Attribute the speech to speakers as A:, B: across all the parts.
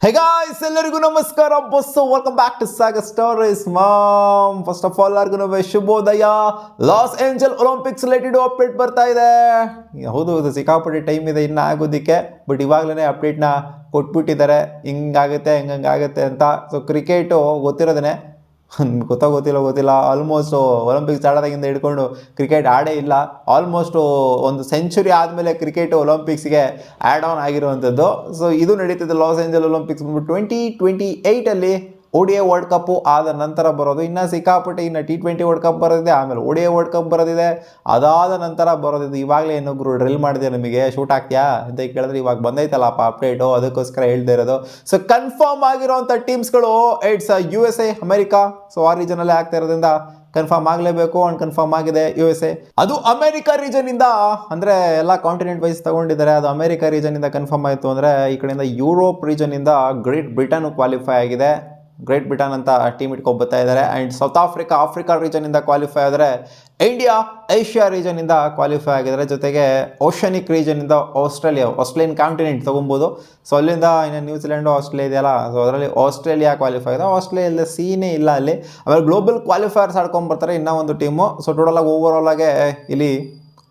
A: Hey guys, ಎಲ್ಲರಿಗೂ ನಮಸ್ಕಾರ ಬಸ್ಸು welcome back to Sagar stories ಮಾಮ್. ಫಸ್ಟ್ ಆಫ್ ಆಲ್ ಎಲ್ಲರಿಗೂ ಶುಭೋದಯ. Los Angeles Olympics related update ಬರ್ತಾ ಇದೆ. ಹೌದು ಸಿಕ್ಕಾಪಟ್ಟೆ ಟೈಮ್ ಇದೆ ಇನ್ನು ಆಗೋದಕ್ಕೆ, ಬಟ್ ಇವಾಗಲೇ ಅಪ್ಡೇಟ್ನ ಕೊಟ್ಬಿಟ್ಟಿದ್ದಾರೆ, ಹಿಂಗಾಗುತ್ತೆ ಹಿಂಗಂಗಾಗುತ್ತೆ ಅಂತ. ಸೊ ಕ್ರಿಕೆಟು ಗೊತ್ತಿರೋದೇ, ಗೊತ್ತಿಲ್ಲ ಆಲ್ಮೋಸ್ಟ್ ಒಲಿಂಪಿಕ್ಸ್ ಆಡೋದಾಗಿಂದ ಹಿಡ್ಕೊಂಡು ಕ್ರಿಕೆಟ್ ಆಡೇ ಇಲ್ಲ. ಆಲ್ಮೋಸ್ಟು ಒಂದು ಸೆಂಚುರಿ ಆದಮೇಲೆ ಕ್ರಿಕೆಟ್ ಒಲಿಂಪಿಕ್ಸ್ಗೆ ಆ್ಯಡ್ ಆನ್ ಆಗಿರುವಂಥದ್ದು. ಸೊ ಇದು ನಡೀತಿದೆ Los Angeles Olympics 2028 ODI world cup ಆದ ನಂತರ ಬರೋದು. ಇನ್ನು ಸಿಕ್ಕಾಪಟ್ಟೆ ಇನ್ನು T20 ವರ್ಲ್ಡ್ ಕಪ್ ಬರೋದಿದೆ, ಆಮೇಲೆ ODI ವರ್ಲ್ಡ್ ಕಪ್ ಬರೋದಿದೆ, ಅದಾದ ನಂತರ ಬರೋದಿದೆ. ಇವಾಗಲೇ ಇನ್ನೊಬ್ರು ಡ್ರಿಲ್ ಮಾಡಿದೆ, ನಮಗೆ ಶೂಟ್ ಆಗ್ತೀಯಾ ಅಂತ ಕೇಳಿದ್ರೆ ಇವಾಗ ಬಂದೈತಲ್ಲಪ್ಪ ಅಪ್ಡೇಟು, ಅದಕ್ಕೋಸ್ಕರ ಹೇಳ್ತಾ ಇರೋದು. ಸೊ ಕನ್ಫರ್ಮ್ ಆಗಿರೋಂಥ ಟೀಮ್ಸ್ಗಳು ಇಟ್ಸ್ USA, ಅಮೆರಿಕಾ. ಸೊ ಆ ರೀಜನಲ್ಲೇ ಆಗ್ತಾ ಇರೋದ್ರಿಂದ ಕನ್ಫರ್ಮ್ ಆಗಲೇಬೇಕು. ಅಂಡ್ ಕನ್ಫರ್ಮ್ ಆಗಿದೆ USA. ಅದು ಅಮೆರಿಕಾ ರೀಜನಿಂದ, ಅಂದರೆ ಎಲ್ಲ ಕಾಂಟಿನೆಂಟ್ ವೈಸ್ ತಗೊಂಡಿದ್ದಾರೆ. ಅದು ಅಮೆರಿಕಾ ರೀಜನಿಂದ ಕನ್ಫರ್ಮ್ ಆಯಿತು ಅಂದರೆ ಈ ಕಡೆಯಿಂದ ಯುರೋಪ್ ರೀಜನಿಂದ ಗ್ರೇಟ್ ಬ್ರಿಟನ್ ಕ್ವಾಲಿಫೈ ಆಗಿದೆ. ಗ್ರೇಟ್ ಬ್ರಿಟನ್ ಅಂತ ಟೀಮ್ ಇಟ್ಕೊಬತ್ತಾ ಇದ್ದಾರೆ. ಆ್ಯಂಡ್ ಸೌತ್ ಆಫ್ರಿಕಾ ರೀಜನಿಂದ ಕ್ವಾಲಿಫೈ ಆದರೆ ಇಂಡಿಯಾ ಏಷ್ಯಾ ರೀಜನಿಂದ ಕ್ವಾಲಿಫೈ ಆಗಿದ್ದಾರೆ. ಜೊತೆಗೆ ಓಷನಿಕ್ ರೀಜನಿಂದ ಆಸ್ಟ್ರೇಲಿಯನ್ ಕಾಂಟಿನೆಂಟ್ ತೊಗೊಬೋದು. ಸೊ ಅಲ್ಲಿಂದ ಇನ್ನು ನ್ಯೂಜಿಲೆಂಡು ಆಸ್ಟ್ರೇಲಿಯಾ ಇದೆಯಲ್ಲ, ಸೊ ಅದರಲ್ಲಿ ಆಸ್ಟ್ರೇಲಿಯಾ ಕ್ವಾಲಿಫೈ ಆಗಿದೆ. ಆಸ್ಟ್ರೇಲಿಯಾ ಸೀನೇ ಇಲ್ಲ ಅಲ್ಲಿ. ಆಮೇಲೆ ಗ್ಲೋಬಲ್ ಕ್ವಾಲಿಫೈಯರ್ಸ್ ಆಡ್ಕೊಂಡ್ಬರ್ತಾರೆ ಇನ್ನೂ ಒಂದು ಟೀಮು. ಸೊ ಟೋಟಲಾಗಿ ಓವರಾಲಾಗೆ ಇಲ್ಲಿ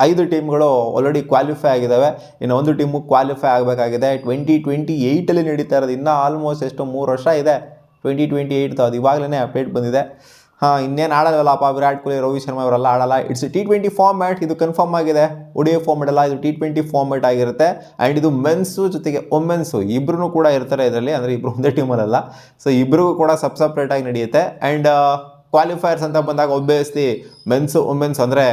A: 5 ಟೀಮ್ಗಳು ಆಲ್ರೆಡಿ ಕ್ವಾಲಿಫೈ ಆಗಿದ್ದಾವೆ. ಇನ್ನು ಒಂದು ಟೀಮು ಕ್ವಾಲಿಫೈ ಆಗಬೇಕಾಗಿದೆ. 2028 ನಡೀತಾ ಇರೋದು. ಇನ್ನೂ ಆಲ್ಮೋಸ್ಟ್ ಎಷ್ಟು 3 ವರ್ಷ ಇದೆ 2028. ಅದು ಇವಾಗಲೇ ಅಪ್ಡೇಟ್ ಬಂದಿದೆ. ಇನ್ನೇನು ಆಡೋಲ್ಲಪ್ಪ, ವಿರಾಟ್ ಕೊಹ್ಲಿ, ರೋಹಿತ್ ಶರ್ಮಾ ಇವರೆಲ್ಲ ಆಡಲ್ಲ. ಇಟ್ಸ್ T20 ಫಾರ್ಮ್ಯಾಟ್, ಇದು ಕನ್ಫರ್ಮ್ ಆಗಿದೆ. ODI ಫಾರ್ಮ್ಯಾಟ್ ಅಲ್ಲ, ಇದು T20 ಫಾರ್ಮ್ಯಾಟ್ ಆಗಿರುತ್ತೆ. ಆ್ಯಂಡ್ ಇದು ಮೆನ್ಸು ಜೊತೆಗೆ ವುಮೆನ್ಸು ಇಬ್ಬರೂ ಕೂಡ ಇರ್ತಾರೆ ಇದರಲ್ಲಿ, ಅಂದರೆ ಇಬ್ಬರು ಒಂದೇ ಟೀಮಲ್ಲ. ಸೊ ಇಬ್ಬರಿಗೂ ಕೂಡ ಸಪ್ರೇಟಾಗಿ ನಡೆಯುತ್ತೆ. ಆ್ಯಂಡ್ ಕ್ವಾಲಿಫೈಯರ್ಸ್ ಅಂತ ಬಂದಾಗ ಒಬ್ಬಿಯಸ್ಲಿ ಮೆನ್ಸು ವುಮೆನ್ಸ್ ಅಂದರೆ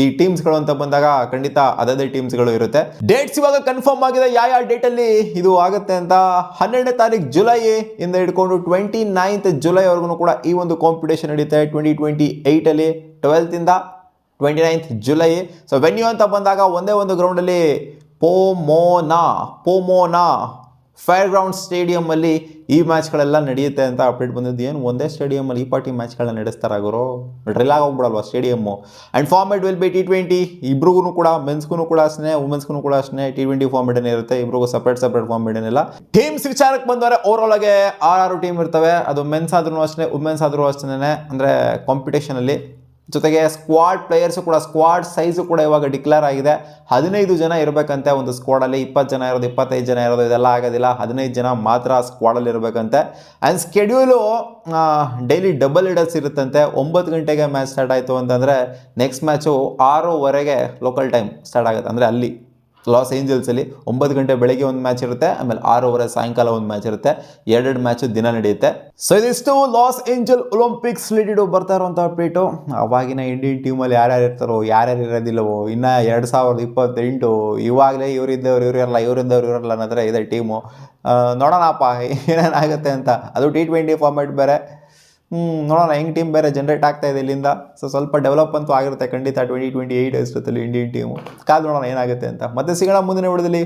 A: ಈ ಟೀಮ್ಸ್ಗಳು ಅಂತ ಬಂದಾಗ ಖಂಡಿತ ಅದೇ ಟೀಮ್ಸ್ಗಳು ಇರುತ್ತೆ. ಡೇಟ್ಸ್ ಇವಾಗ ಕನ್ಫರ್ಮ್ ಆಗಿದೆ ಯಾವ ಡೇಟಲ್ಲಿ ಇದು ಆಗುತ್ತೆ ಅಂತ. 12ನೇ ತಾರೀಕು ಜುಲೈ ಇಂದ ಹಿಡ್ಕೊಂಡು 29th ಜುಲೈವರೆಗೂ ಕೂಡ ಈ ಒಂದು ಕಾಂಪಿಟೇಷನ್ ನಡೀತೆ 2028. 12th ಇಂದ 29th ಜುಲೈ. ಸೊ ವೆನ್ಯೂ ಅಂತ ಬಂದಾಗ ಒಂದೇ ಒಂದು ಗ್ರೌಂಡಲ್ಲಿ ಪೋಮೋನಾ ಫೈರ್ ಗ್ರೌಂಡ್ ಸ್ಟೇಡಿಯಮಲ್ಲಿ ಈ ಮ್ಯಾಚ್ಗಳೆಲ್ಲ ನಡೆಯುತ್ತೆ ಅಂತ ಅಪ್ಡೇಟ್ ಬಂದಿದ್ದು. ಏನು ಒಂದೇ ಸ್ಟೇಡಿಯಮಲ್ಲಿ ಈ ಪಾರ್ಟಿ ಮ್ಯಾಚ್ಗಳನ್ನ ನಡೆಸ್ತಾರಾಗೋರು, ಡ್ರಿಲ್ ಆಗೋಗ್ಬಿಡಲ್ವ stadium. And format will be T20. ಇಬ್ರಿಗೂ ಕೂಡ ಮೆನ್ಸ್ಗೂ ಕೂಡ ಅಷ್ಟೇ, ವುಮೆನ್ಸ್ಗೂ ಕೂಡ ಅಷ್ಟೇ T20 ಫಾರ್ಮೆಟೇ ಇರುತ್ತೆ. ಇಬ್ರಿಗೂ ಸಪ್ರೇಟ್ ಫಾರ್ಮೆಟ್ ಏನಿಲ್ಲ. ಟೀಮ್ಸ್ ವಿಚಾರಕ್ಕೆ ಬಂದರೆ ಓವರಾಲ್ ಆಗಿ 6 ಟೀಮ್ ಇರ್ತವೆ. ಅದು ಮೆನ್ಸ್ ಆದ್ರೂ ಅಷ್ಟೇ, ವುಮೆನ್ಸ್ ಆದ್ರೂ ಅಷ್ಟೇ, ಅಂದರೆ ಕಾಂಪಿಟೇಷನಲ್ಲಿ. ಜೊತೆಗೆ ಸ್ಕ್ವಾಡ್ ಪ್ಲೇಯರ್ಸು ಕೂಡ, ಸ್ಕ್ವಾಡ್ ಸೈಜು ಕೂಡ ಇವಾಗ ಡಿಕ್ಲೇರ್ ಆಗಿದೆ. 15 ಜನ ಇರಬೇಕಂತೆ ಒಂದು ಸ್ಕ್ವಾಡಲ್ಲಿ. 20 ಜನ ಇರೋದು, 25 ಜನ ಇರೋದು ಇದೆಲ್ಲ ಆಗೋದಿಲ್ಲ. 15 ಜನ ಮಾತ್ರ ಸ್ಕ್ವಾಡಲ್ಲಿ ಇರಬೇಕಂತೆ. And schedule daily double headers ಇರುತ್ತಂತೆ. 9 ಗಂಟೆಗೆ ಮ್ಯಾಚ್ ಸ್ಟಾರ್ಟ್ ಆಯಿತು ಅಂತಂದರೆ next match 6:15 local time start ಆಗುತ್ತೆ. ಅಂದರೆ ಅಲ್ಲಿ ಲಾಸ್ ಏಂಜಲ್ಸಲ್ಲಿ 9 ಗಂಟೆ ಬೆಳಗ್ಗೆ ಒಂದು ಮ್ಯಾಚ್ ಇರುತ್ತೆ, ಆಮೇಲೆ 6:15 ಸಾಯಂಕಾಲ ಒಂದು ಮ್ಯಾಚ್ ಇರುತ್ತೆ. 2 ಮ್ಯಾಚು ದಿನ ನಡೆಯುತ್ತೆ. ಸೊ ಇದಿಷ್ಟು ಲಾಸ್ ಏಂಜಲ್ ಒಲಿಂಪಿಕ್ಸ್ ರಿಲೇಟೆಡ್ ಬರ್ತಾ ಇರೋಂಥ ಅಪ್ಡೇಟು. ಅವಾಗಿನ ಇಂಡಿಯನ್ ಟೀಮಲ್ಲಿ ಯಾರ್ಯಾರು ಇರ್ತಾರೋ, ಯಾರ್ಯಾರು ಇರೋದಿಲ್ಲವೋ, ಇನ್ನು 2028 ಇವಾಗಲೇ ಇವರಿದ್ದವ್ರು ಇವರಿರಲ್ಲ ಅನ್ನೋದ್ರೆ ಇದೆ ಟೀಮು. ನೋಡೋಣಪ್ಪ ಏನೇನಾಗುತ್ತೆ ಅಂತ. ಅದು T20 ಫಾರ್ಮ್ಯಾಟ್ ಬೇರೆ. ನೋಡೋಣ ಹೆಂಗೆ ಟೀಮ್ ಬೇರೆ ಜನ್ರೇಟ್ ಆಗ್ತಾ ಇದೆ ಇಲ್ಲಿಂದ. ಸೊ ಸ್ವಲ್ಪ ಡೆವಲಪ್ ಅಂತೂ ಆಗಿರುತ್ತೆ ಖಂಡಿತ 2028 ಅಷ್ಟೊತ್ತಲ್ಲಿ ಇಂಡಿಯನ್ ಟೀಮು. ಕಾದು ನೋಡೋಣ ಏನಾಗುತ್ತೆ ಅಂತ. ಮತ್ತೆ ಸಿಗೋಣ ಮುಂದಿನ ವಿಡಿಯೋದಲ್ಲಿ.